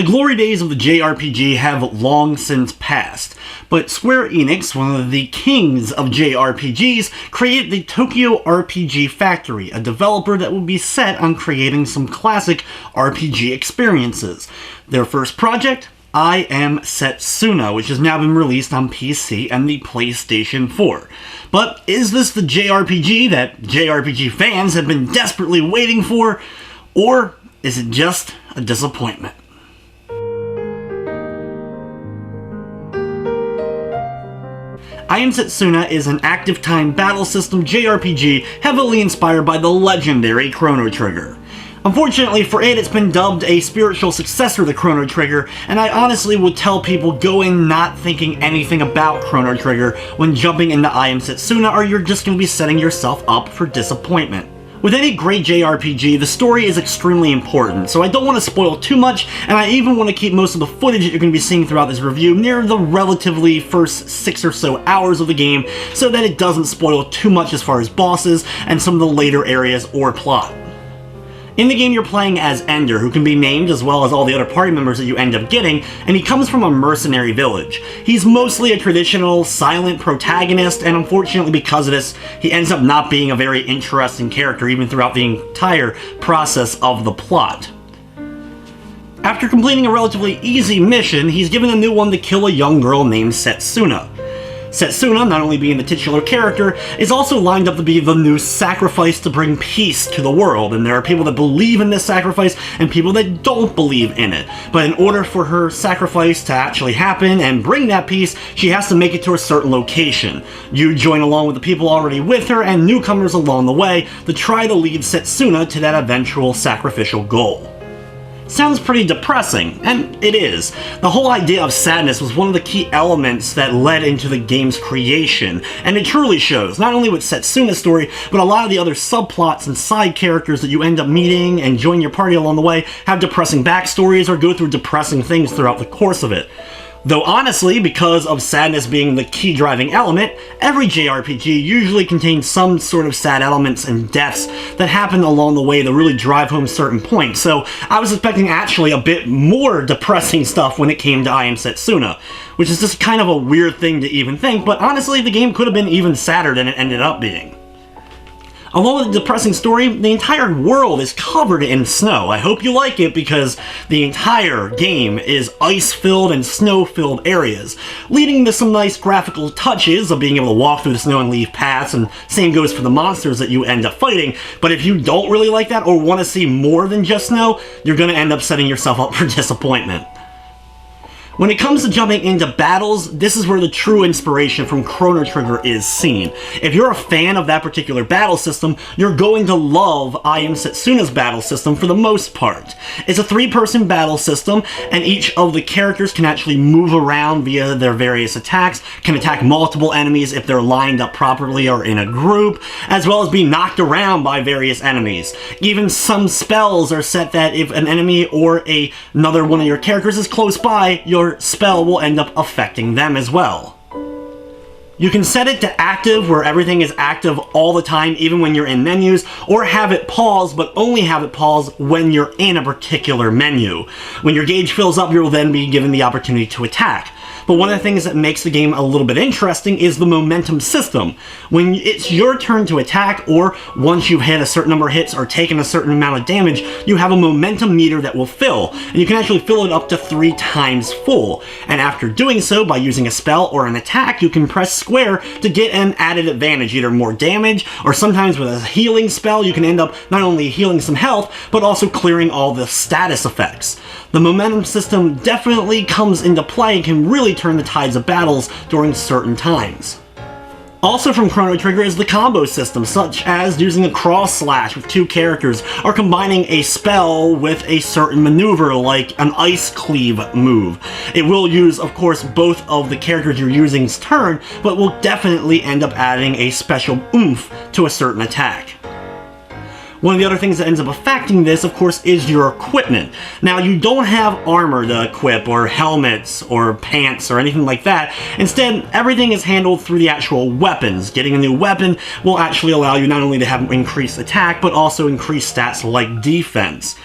The glory days of the JRPG have long since passed, but Square Enix, one of the kings of JRPGs, created the Tokyo RPG Factory, a developer that would be set on creating some classic RPG experiences. Their first project, I Am Setsuna, which has now been released on PC and the PlayStation 4. But is this the JRPG that JRPG fans have been desperately waiting for, or is it just a disappointment? I Am Setsuna is an active time battle system JRPG heavily inspired by the legendary Chrono Trigger. Unfortunately for it, it's been dubbed a spiritual successor to Chrono Trigger, and I honestly would tell people go in not thinking anything about Chrono Trigger when jumping into I Am Setsuna, or you're just going to be setting yourself up for disappointment. With any great JRPG, the story is extremely important, so I don't want to spoil too much, and I even want to keep most of the footage that you're going to be seeing throughout this review near the relatively first 6 or so hours of the game, so that it doesn't spoil too much as far as bosses and some of the later areas or plot. In the game, you're playing as Ender, who can be named as well as all the other party members that you end up getting, and he comes from a mercenary village. He's mostly a traditional, silent protagonist, and unfortunately because of this, he ends up not being a very interesting character even throughout the entire process of the plot. After completing a relatively easy mission, he's given a new one to kill a young girl named Setsuna. Setsuna, not only being the titular character, is also lined up to be the new sacrifice to bring peace to the world, and there are people that believe in this sacrifice and people that don't believe in it. But in order for her sacrifice to actually happen and bring that peace, she has to make it to a certain location. You join along with the people already with her and newcomers along the way to try to lead Setsuna to that eventual sacrificial goal. Sounds pretty depressing, and it is. The whole idea of sadness was one of the key elements that led into the game's creation, and it truly shows, not only with Setsuna's story, but a lot of the other subplots and side characters that you end up meeting and join your party along the way have depressing backstories or go through depressing things throughout the course of it. Though honestly, because of sadness being the key driving element, every JRPG usually contains some sort of sad elements and deaths that happen along the way to really drive home certain points, so I was expecting actually a bit more depressing stuff when it came to I Am Setsuna, which is just kind of a weird thing to even think, but honestly the game could have been even sadder than it ended up being. Along with the depressing story, the entire world is covered in snow. I hope you like it because the entire game is ice-filled and snow-filled areas, leading to some nice graphical touches of being able to walk through the snow and leave paths, and same goes for the monsters that you end up fighting. But if you don't really like that or want to see more than just snow, you're going to end up setting yourself up for disappointment. When it comes to jumping into battles, this is where the true inspiration from Chrono Trigger is seen. If you're a fan of that particular battle system, you're going to love I Am Setsuna's battle system for the most part. It's a 3-person battle system, and each of the characters can actually move around via their various attacks, can attack multiple enemies if they're lined up properly or in a group, as well as be knocked around by various enemies. Even some spells are set that if an enemy or another one of your characters is close by, your spell will end up affecting them as well. You can set it to active, where everything is active all the time, even when you're in menus, or have it pause, but only have it pause when you're in a particular menu. When your gauge fills up, you'll then be given the opportunity to attack. But one of the things that makes the game a little bit interesting is the momentum system. When it's your turn to attack, or once you've hit a certain number of hits or taken a certain amount of damage, you have a momentum meter that will fill, and you can actually fill it up to 3 times full. And after doing so, by using a spell or an attack, you can press square to get an added advantage, either more damage, or sometimes with a healing spell, you can end up not only healing some health, but also clearing all the status effects. The momentum system definitely comes into play and can really turn the tides of battles during certain times. Also from Chrono Trigger is the combo system, such as using a cross slash with 2 characters, or combining a spell with a certain maneuver like an ice cleave move. It will use, of course, both of the characters you're using's turn, but will definitely end up adding a special oomph to a certain attack. One of the other things that ends up affecting this, of course, is your equipment. Now, you don't have armor to equip, or helmets, or pants, or anything like that. Instead, everything is handled through the actual weapons. Getting a new weapon will actually allow you not only to have increased attack, but also increased stats like defense.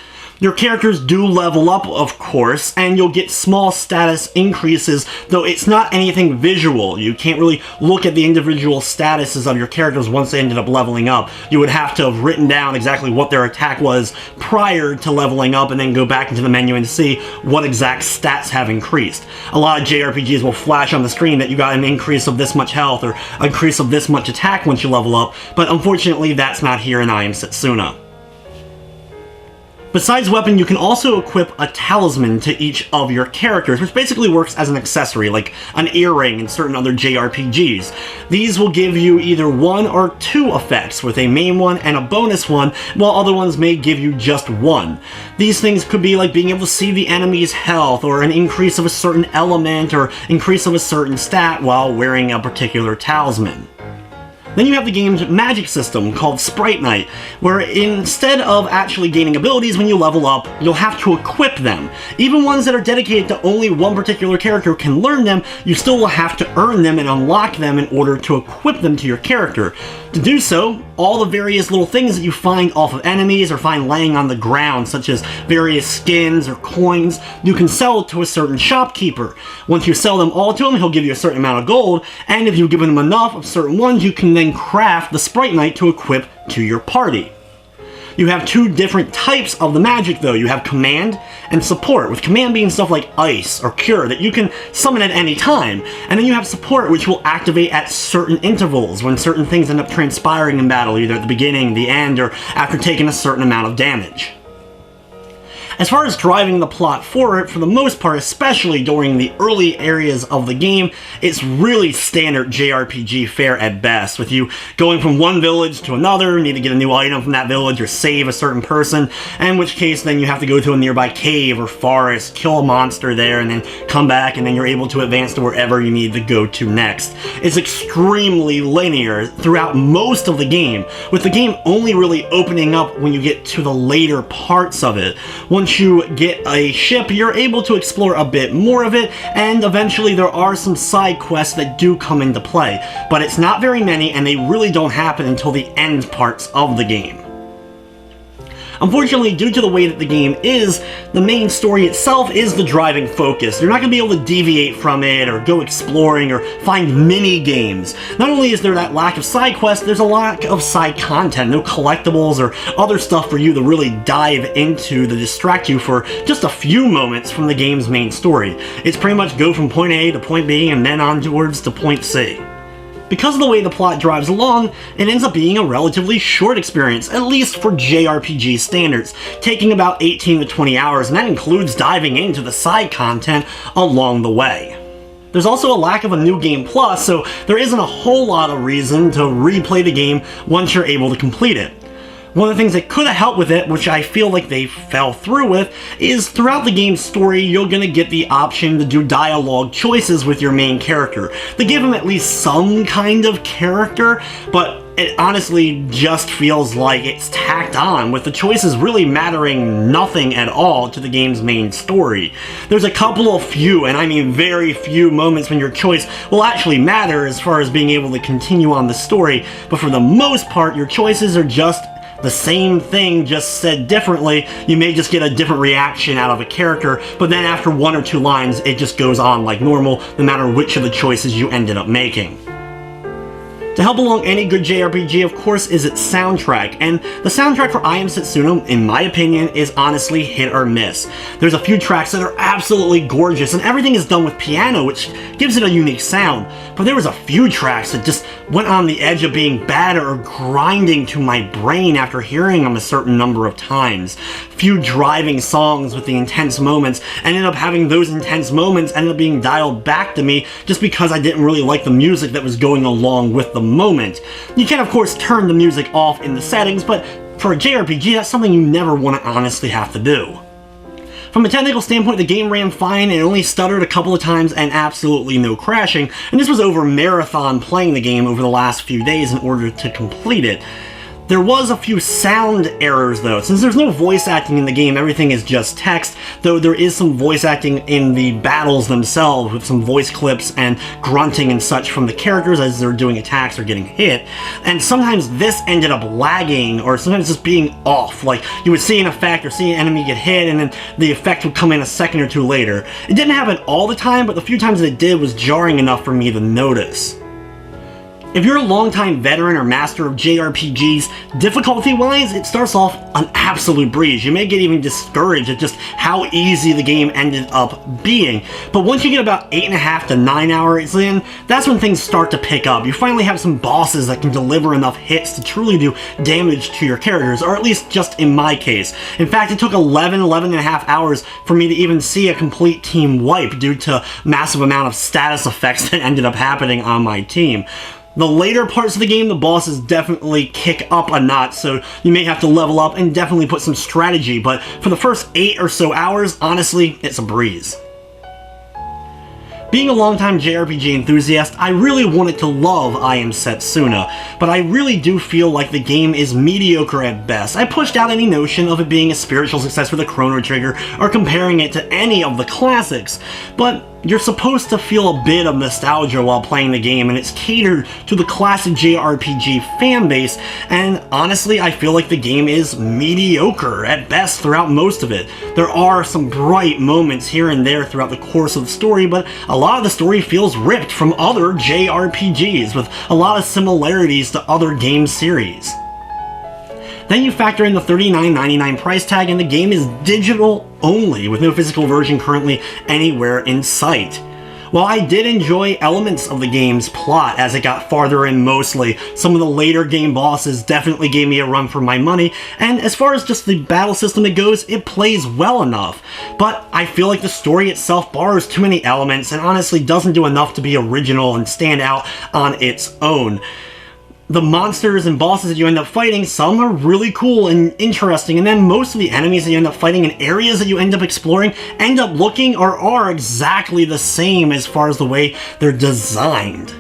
Your characters do level up, of course, and you'll get small status increases, though it's not anything visual. You can't really look at the individual statuses of your characters once they ended up leveling up. You would have to have written down exactly what their attack was prior to leveling up and then go back into the menu and see what exact stats have increased. A lot of JRPGs will flash on the screen that you got an increase of this much health or an increase of this much attack once you level up, but unfortunately that's not here in I Am Setsuna. Besides weapon, you can also equip a talisman to each of your characters, which basically works as an accessory, like an earring in certain other JRPGs. These will give you either one or two effects, with a main one and a bonus one, while other ones may give you just one. These things could be like being able to see the enemy's health, or an increase of a certain element, or increase of a certain stat while wearing a particular talisman. Then you have the game's magic system called Sprite Night, where instead of actually gaining abilities when you level up, you'll have to equip them. Even ones that are dedicated to only one particular character can learn them, you still will have to earn them and unlock them in order to equip them to your character. To do so, all the various little things that you find off of enemies or find laying on the ground, such as various skins or coins, you can sell to a certain shopkeeper. Once you sell them all to him, he'll give you a certain amount of gold, and if you've given him enough of certain ones, you can then craft the Sprite Knight to equip to your party. You have two different types of the magic though. You have command and support, with command being stuff like ice or cure that you can summon at any time, and then you have support, which will activate at certain intervals when certain things end up transpiring in battle, either at the beginning, the end, or after taking a certain amount of damage. As far as driving the plot forward, for the most part, especially during the early areas of the game, it's really standard JRPG fare at best, with you going from one village to another, need to get a new item from that village or save a certain person, in which case then you have to go to a nearby cave or forest, kill a monster there, and then come back, and then you're able to advance to wherever you need to go to next. It's extremely linear throughout most of the game, with the game only really opening up when you get to the later parts of it. Once you get a ship, you're able to explore a bit more of it, and eventually there are some side quests that do come into play, but it's not very many, and they really don't happen until the end parts of the game. Unfortunately, due to the way that the game is, the main story itself is the driving focus. You're not going to be able to deviate from it or go exploring or find mini-games. Not only is there that lack of side quests, there's a lack of side content, no collectibles or other stuff for you to really dive into to distract you for just a few moments from the game's main story. It's pretty much go from point A to point B and then onwards to point C. Because of the way the plot drives along, it ends up being a relatively short experience, at least for JRPG standards, taking about 18 to 20 hours, and that includes diving into the side content along the way. There's also a lack of a New Game Plus, so there isn't a whole lot of reason to replay the game once you're able to complete it. One of the things that could have helped with it, which I feel like they fell through with, is throughout the game's story, you're going to get the option to do dialogue choices with your main character. They give him at least some kind of character, but it honestly just feels like it's tacked on, with the choices really mattering nothing at all to the game's main story. There's a couple of few, and I mean very few, moments when your choice will actually matter as far as being able to continue on the story, but for the most part, your choices are just the same thing, just said differently. You may just get a different reaction out of a character, but then after one or two lines, it just goes on like normal, no matter which of the choices you ended up making. To help along any good JRPG, of course, is its soundtrack, and the soundtrack for I Am Setsuna, in my opinion, is honestly hit or miss. There's a few tracks that are absolutely gorgeous, and everything is done with piano, which gives it a unique sound, but there was a few tracks that just went on the edge of being bad or grinding to my brain after hearing them a certain number of times. Few driving songs with the intense moments ended up having those intense moments ended up being dialed back to me just because I didn't really like the music that was going along with the moment. You can of course turn the music off in the settings, but for a JRPG that's something you never want to honestly have to do. From a technical standpoint, the game ran fine and only stuttered a couple of times and absolutely no crashing, and this was over marathon playing the game over the last few days in order to complete it. There was a few sound errors though. Since there's no voice acting in the game, everything is just text, though there is some voice acting in the battles themselves with some voice clips and grunting and such from the characters as they're doing attacks or getting hit. And sometimes this ended up lagging or sometimes just being off. Like you would see an effect or see an enemy get hit and then the effect would come in a second or two later. It didn't happen all the time, but the few times that it did was jarring enough for me to notice. If you're a longtime veteran or master of JRPGs, difficulty-wise, it starts off an absolute breeze. You may get even discouraged at just how easy the game ended up being. But once you get about 8.5 to 9 hours in, that's when things start to pick up. You finally have some bosses that can deliver enough hits to truly do damage to your characters, or at least just in my case. In fact, it took 11.5 hours for me to even see a complete team wipe due to massive amount of status effects that ended up happening on my team. The later parts of the game, the bosses definitely kick up a notch, so you may have to level up and definitely put some strategy, but for the first 8 or so hours, honestly, it's a breeze. Being a longtime JRPG enthusiast, I really wanted to love I Am Setsuna, but I really do feel like the game is mediocre at best. I pushed out any notion of it being a spiritual success for the Chrono Trigger or comparing it to any of the classics, but you're supposed to feel a bit of nostalgia while playing the game, and it's catered to the classic JRPG fanbase, and honestly, I feel like the game is mediocre at best throughout most of it. There are some bright moments here and there throughout the course of the story, but a lot of the story feels ripped from other JRPGs, with a lot of similarities to other game series. Then you factor in the $39.99 price tag, and the game is digital only, with no physical version currently anywhere in sight. While I did enjoy elements of the game's plot as it got farther in mostly, some of the later game bosses definitely gave me a run for my money, and as far as just the battle system it goes, it plays well enough. But I feel like the story itself borrows too many elements and honestly doesn't do enough to be original and stand out on its own. The monsters and bosses that you end up fighting, some are really cool and interesting, and then most of the enemies that you end up fighting and areas that you end up exploring end up looking or are exactly the same as far as the way they're designed.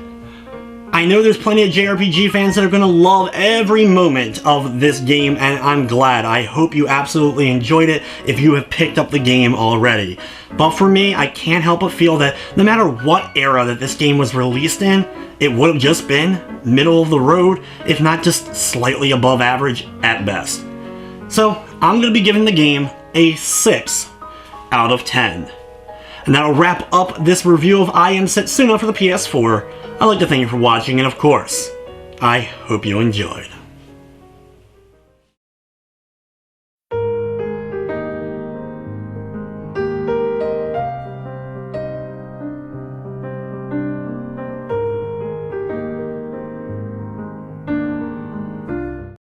I know there's plenty of JRPG fans that are going to love every moment of this game, and I'm glad. I hope you absolutely enjoyed it if you have picked up the game already. But for me, I can't help but feel that no matter what era that this game was released in, it would have just been middle of the road, if not just slightly above average at best. So I'm going to be giving the game a 6 out of 10. And that'll wrap up this review of I Am Setsuna for the PS4. I'd like to thank you for watching, and of course, I hope you enjoyed.